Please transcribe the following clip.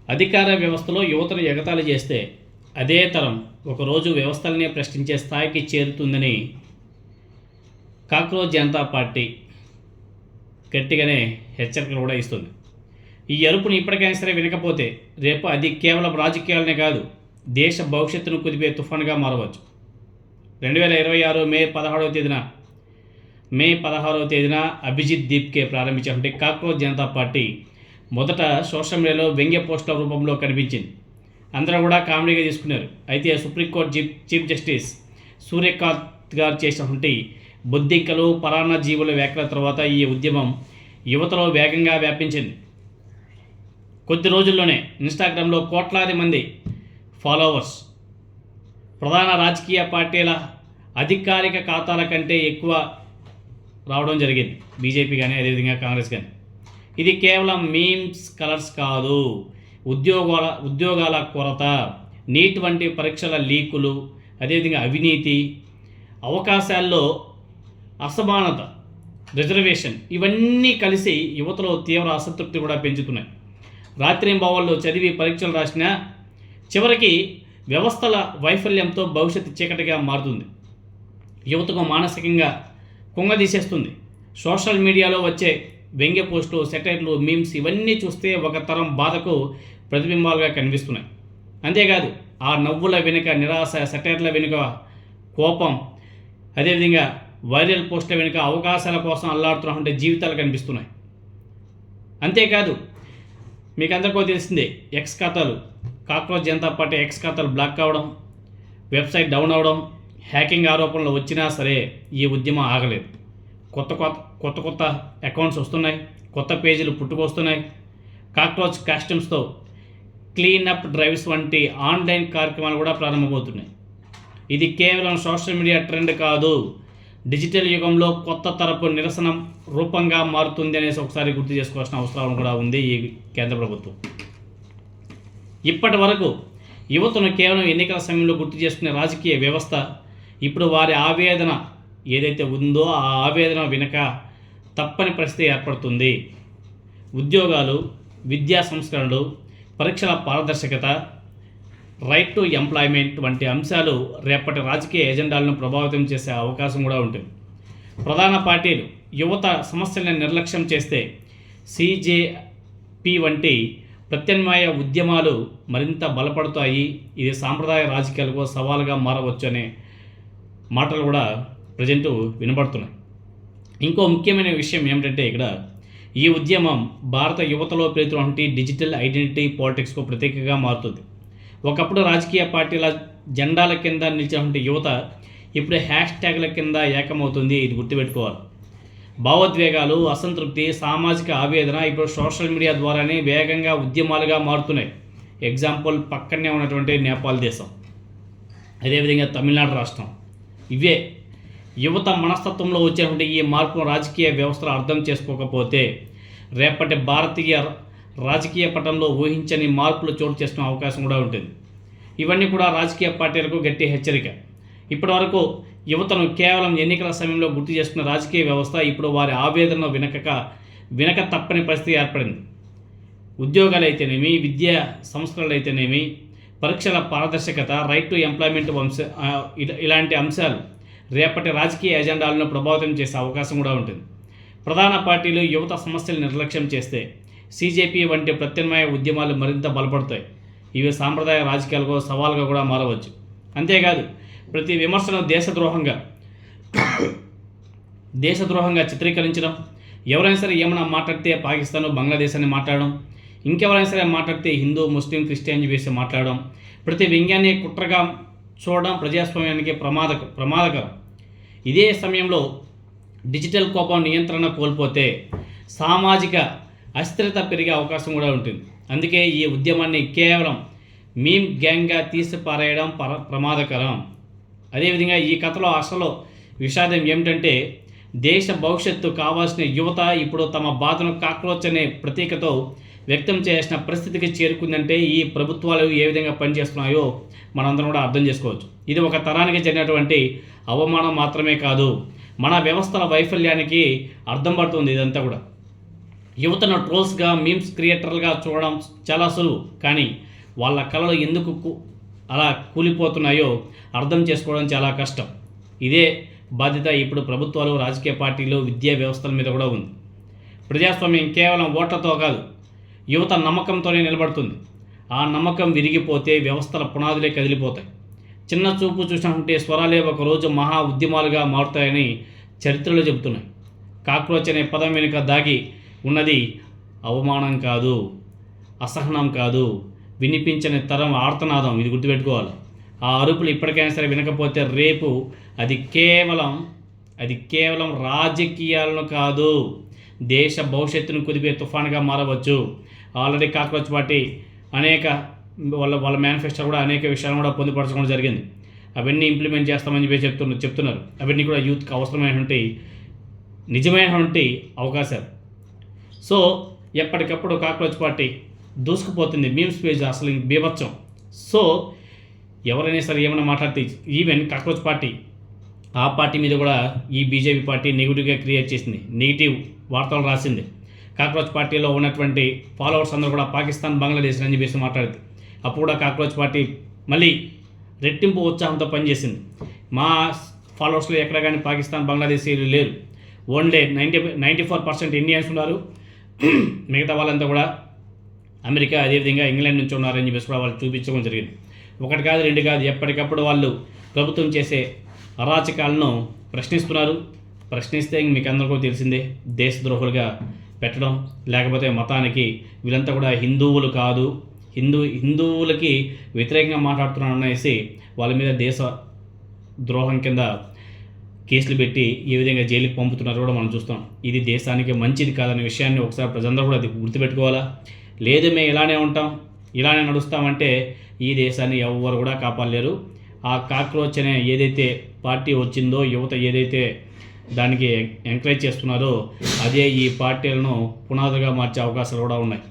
అధికార వ్యవస్థలో యువతను ఎగతాళి చేస్తే అదే తరం ఒకరోజు వ్యవస్థలనే ప్రశ్నించే స్థాయికి చేరుతుందని కాక్రోచ్ జనతా పార్టీ గట్టిగానే హెచ్చరికలు కూడా ఇస్తుంది. ఈ అరుపుని ఇప్పటికైనా సరే వినకపోతే రేపు అది కేవలం రాజకీయాలనే కాదు, దేశ భవిష్యత్తును కుదిపే తుఫానుగా మారవచ్చు. 2026 మే 16వ తేదీన అభిజిత్ దీప్కే ప్రారంభించినటువంటి కాక్రోచ్ జనతా పార్టీ మొదట సోషల్ మీడియాలో వ్యంగ్య పోస్టుల రూపంలో కనిపించింది. అందరూ కూడా కామెడీగా తీసుకున్నారు. అయితే సుప్రీంకోర్టు చీఫ్ జస్టిస్ సూర్యకాంత్ గారు చేసినటువంటి బొద్దింకలు పరాన్న జీవుల వ్యాఖ్యల తర్వాత ఈ ఉద్యమం యువతలో వేగంగా వ్యాపించింది. కొద్ది రోజుల్లోనే ఇన్స్టాగ్రామ్లో కోట్లాది మంది ఫాలోవర్స్ ప్రధాన రాజకీయ పార్టీల అధికారిక ఖాతాల కంటే ఎక్కువ రావడం జరిగింది. బీజేపీ కానీ అదేవిధంగా కాంగ్రెస్ కానీ. ఇది కేవలం మీమ్స్ కలర్స్ కాదు, ఉద్యోగాల కొరత, నీట్ వంటి పరీక్షల లీకులు, అదేవిధంగా అవినీతి, అవకాశాల్లో అసమానత, రిజర్వేషన్ ఇవన్నీ కలిసి యువతలో తీవ్ర అసంతృప్తి కూడా పెంచుతున్నాయి. రాత్రింబవళ్ళు చదివి పరీక్షలు రాసినా చివరికి వ్యవస్థల వైఫల్యంతో భవిష్యత్తు చీకటిగా మారుతుంది. యువతకు మానసికంగా కుంగదీసేస్తుంది. సోషల్ మీడియాలో వచ్చే వ్యంగ్య పోస్టులు, సెటైర్లు, మీమ్స్ ఇవన్నీ చూస్తే ఒక తరం బాధకు ప్రతిబింబాలుగా కనిపిస్తున్నాయి. అంతేకాదు ఆ నవ్వుల వెనుక నిరాశ, సెటైర్ల వెనుక కోపం, అదేవిధంగా వైరల్ పోస్టుల వెనుక అవకాశాల కోసం అల్లాడుతున్నటువంటి జీవితాలు కనిపిస్తున్నాయి. అంతేకాదు మీకు అందరికీ తెలిసిందే, ఎక్స్ ఖాతాలు, కాక్రోచ్ జనతా పార్టీ ఎక్స్ ఖాతాలు బ్లాక్ కావడం, వెబ్సైట్ డౌన్ అవడం, హ్యాకింగ్ ఆరోపణలు వచ్చినా సరే ఈ ఉద్యమం ఆగలేదు. కొత్త అకౌంట్స్ వస్తున్నాయి, కొత్త పేజీలు పుట్టుకొస్తున్నాయి. కాక్రోచ్ కాస్ట్యూమ్స్తో క్లీనప్ డ్రైవ్స్ వంటి ఆన్లైన్ కార్యక్రమాలు కూడా ప్రారంభమవుతున్నాయి. ఇది కేవలం సోషల్ మీడియా ట్రెండ్ కాదు, డిజిటల్ యుగంలో కొత్త తరపు నిరసన రూపంగా మారుతుంది అనేసి ఒకసారి గుర్తు చేసుకోవాల్సిన అవసరం కూడా ఉంది ఈ కేంద్ర ప్రభుత్వం. ఇప్పటి వరకు యువతను కేవలం ఎన్నికల సమయంలో గుర్తు చేసుకునే రాజకీయ వ్యవస్థ ఇప్పుడు వారి ఆవేదన ఏదైతే ఉందో ఆ ఆవేదన వెనుక తప్పని పరిస్థితి ఏర్పడుతుంది. ఉద్యోగాలు, విద్యా సంస్కరణలు, పరీక్షల పారదర్శకత, రైట్ టు ఎంప్లాయ్మెంట్ వంటి అంశాలు రేపటి రాజకీయ ఎజెండాలను ప్రభావితం చేసే అవకాశం కూడా ఉంటుంది. ప్రధాన పార్టీలు యువత సమస్యలను నిర్లక్ష్యం చేస్తే CJP వంటి ప్రత్యామ్నాయ ఉద్యమాలు మరింత బలపడతాయి. ఇది సాంప్రదాయ రాజకీయాలకు సవాలుగా మారవచ్చు అనే మాటలు కూడా ప్రజెంట్ వినబడుతున్నాయి. ఇంకో ముఖ్యమైన విషయం ఏమిటంటే ఇక్కడ ఈ ఉద్యమం భారత యువతలో పెరుగుతున్నటువంటి డిజిటల్ ఐడెంటిటీ పాలిటిక్స్కు ప్రతీకగా మారుతుంది. ఒకప్పుడు రాజకీయ పార్టీల జెండాల కింద నిలిచినటువంటి యువత ఇప్పుడు హ్యాష్ ట్యాగ్ల కింద ఏకమవుతుంది. ఇది గుర్తుపెట్టుకోవాలి. భావోద్వేగాలు, అసంతృప్తి, సామాజిక ఆవేదన ఇప్పుడు సోషల్ మీడియా ద్వారానే వేగంగా ఉద్యమాలుగా మారుతున్నాయి. ఎగ్జాంపుల్ పక్కనే ఉన్నటువంటి నేపాల్ దేశం, అదేవిధంగా తమిళనాడు రాష్ట్రం. ఇవే యువత మనస్తత్వంలో వచ్చేటువంటి ఈ మార్పును రాజకీయ వ్యవస్థలు అర్థం చేసుకోకపోతే రేపటి భారతీయ రాజకీయ పటంలో ఊహించని మార్పులు చోటు చేసుకునే అవకాశం కూడా ఉంటుంది. ఇవన్నీ కూడా రాజకీయ పార్టీలకు గట్టి హెచ్చరిక. ఇప్పటివరకు యువతను కేవలం ఎన్నికల సమయంలో గుర్తు చేసుకున్న రాజకీయ వ్యవస్థ ఇప్పుడు వారి ఆవేదనను వినక తప్పని పరిస్థితి ఏర్పడింది. ఉద్యోగాలు అయితేనేమి, విద్యా సంస్కరణలు అయితేనేమి, పరీక్షల పారదర్శకత, రైట్ టు ఎంప్లాయ్మెంట్ ఇలాంటి అంశాలు రేపటి రాజకీయ ఎజెండాలను ప్రభావితం చేసే అవకాశం కూడా ఉంటుంది. ప్రధాన పార్టీలు యువత సమస్యలు నిర్లక్ష్యం చేస్తే CJP వంటి ప్రత్యామ్నాయ ఉద్యమాలు మరింత బలపడతాయి. ఇవి సాంప్రదాయ రాజకీయాలకు సవాలుగా కూడా మారవచ్చు. అంతేకాదు ప్రతి విమర్శను దేశద్రోహంగా చిత్రీకరించడం, ఎవరైనా సరే ఏమైనా మాట్లాడితే పాకిస్తాన్, బంగ్లాదేశాన్ని మాట్లాడడం, ఇంకెవరైనా సరే మాట్లాడితే హిందూ, ముస్లిం, క్రిస్టియన్ వేసి మాట్లాడడం, ప్రతి వ్యంగ్యాన్ని కుట్రగా చూడడం ప్రజాస్వామ్యానికి ప్రమాదకరం. ఇదే సమయంలో డిజిటల్ కోపం నియంత్రణ కోల్పోతే సామాజిక అస్థిరత పెరిగే అవకాశం కూడా ఉంటుంది. అందుకే ఈ ఉద్యమాన్ని కేవలం మీమ్ గ్యాంగ్గా తీసిపారేయడం ప్రమాదకరం. అదేవిధంగా ఈ కథలో అసలు విషాదం ఏమిటంటే దేశ భవిష్యత్తు కావాల్సిన యువత ఇప్పుడు తమ బాధను కాక్రోచ్ అనే ప్రతీకతో వ్యక్తం చేయాల్సిన పరిస్థితికి చేరుకుందంటే ఈ ప్రభుత్వాలు ఏ విధంగా పనిచేస్తున్నాయో మనందరం కూడా అర్థం చేసుకోవచ్చు. ఇది ఒక తరానికి జరిగినటువంటి అవమానం మాత్రమే కాదు, మన వ్యవస్థల వైఫల్యానికి అర్థం పడుతుంది ఇదంతా కూడా. యువతను ట్రోల్స్గా మీమ్స్ క్రియేటర్లుగా చూడడం చాలా సులువు, కానీ వాళ్ళ కళలు ఎందుకు అలా కూలిపోతున్నాయో అర్థం చేసుకోవడం చాలా కష్టం. ఇదే బాధ్యత ఇప్పుడు ప్రభుత్వాలు, రాజకీయ పార్టీలు, విద్యా వ్యవస్థల మీద కూడా ఉంది. ప్రజాస్వామ్యం కేవలం ఓట్లతో కాదు, యువత నమ్మకంతోనే నిలబడుతుంది. ఆ నమ్మకం విరిగిపోతే వ్యవస్థల పునాదులే కదిలిపోతాయి. చిన్న చూపు చూసినట్టే స్వరాలే ఒకరోజు మహా ఉద్యమాలుగా మారుతాయని చరిత్రలు చెబుతున్నాయి. కాక్రోచ్ అనే పదం వెనుక దాగి ఉన్నది అవమానం కాదు, అసహనం కాదు, వినిపించని తరం ఆర్తనాదం. ఇది గుర్తుపెట్టుకోవాలి. ఆ అరుపులు ఇప్పటికైనా సరే వినకపోతే రేపు అది కేవలం రాజకీయాలను కాదు, దేశ భవిష్యత్తును కుదిపే తుఫానుగా మారవచ్చు. ఆల్రెడీ కాక్రోచ్ పార్టీ అనేక వాళ్ళ మేనిఫెస్టో కూడా అనేక విషయాలను కూడా పొందుపరచడం జరిగింది. అవన్నీ ఇంప్లిమెంట్ చేస్తామని చెప్పి చెప్తున్నారు. అవన్నీ కూడా యూత్కి అవసరమైనటువంటి నిజమైనటువంటి అవకాశాలు. సో ఎప్పటికప్పుడు కాక్రోచ్ పార్టీ దూసుకుపోతుంది. మీమ్స్ పేజ్ అసలు బీభత్సం. సో ఎవరైనా సరే ఏమైనా మాట్లాడితే, ఈవెన్ కాక్రోచ్ పార్టీ ఆ పార్టీ మీద కూడా ఈ బీజేపీ పార్టీ నెగిటివ్గా క్రియేట్ చేసింది, నెగిటివ్ వార్తలు రాసింది. కాక్రోచ్ పార్టీలో ఉన్నటువంటి ఫాలోవర్స్ అందరూ కూడా పాకిస్తాన్, బంగ్లాదేశ్ అని చెప్పేసి మాట్లాడింది. అప్పుడు కూడా కాక్రోచ్ పార్టీ మళ్ళీ రెట్టింపు ఉత్సాహంతో పనిచేసింది. మా ఫాలోవర్స్లో ఎక్కడ కానీ పాకిస్తాన్, బంగ్లాదేశ్ లేరు. ఓన్లీ 94% ఇండియన్స్ ఉన్నారు. మిగతా వాళ్ళంతా కూడా అమెరికా, అదేవిధంగా ఇంగ్లాండ్ నుంచి ఉన్నారని చెప్పేసి కూడా వాళ్ళు చూపించడం జరిగింది. ఒకటి కాదు, రెండు కాదు, ఎప్పటికప్పుడు వాళ్ళు ప్రభుత్వం చేసే అరాచకాలను ప్రశ్నిస్తున్నారు. ప్రశ్నిస్తే మీకు అందరికీ తెలిసిందే, దేశద్రోహులుగా పెట్టడం, లేకపోతే మతానికి వీళ్ళంతా కూడా హిందువులు కాదు, హిందువులకి వ్యతిరేకంగా మాట్లాడుతున్నారు అనేసి వాళ్ళ మీద దేశ ద్రోహం కింద కేసులు పెట్టి ఏ విధంగా జైలుకి పంపుతున్నారో కూడా మనం చూస్తాం. ఇది దేశానికి మంచిది కాదనే విషయాన్ని ఒకసారి ప్రజలందరూ కూడా అది గుర్తుపెట్టుకోవాలా. లేదు మేము ఇలానే ఉంటాం, ఇలానే నడుస్తామంటే ఈ దేశాన్ని ఎవరు కూడా కాపాడలేరు. ఆ కాక్రోచ్ అనే ఏదైతే పార్టీ వచ్చిందో, యువత ఏదైతే దానికి ఎంకరేజ్ చేస్తున్నారో అదే ఈ పార్టీలను పునాదుగా మార్చే అవకాశాలు కూడా ఉన్నాయి.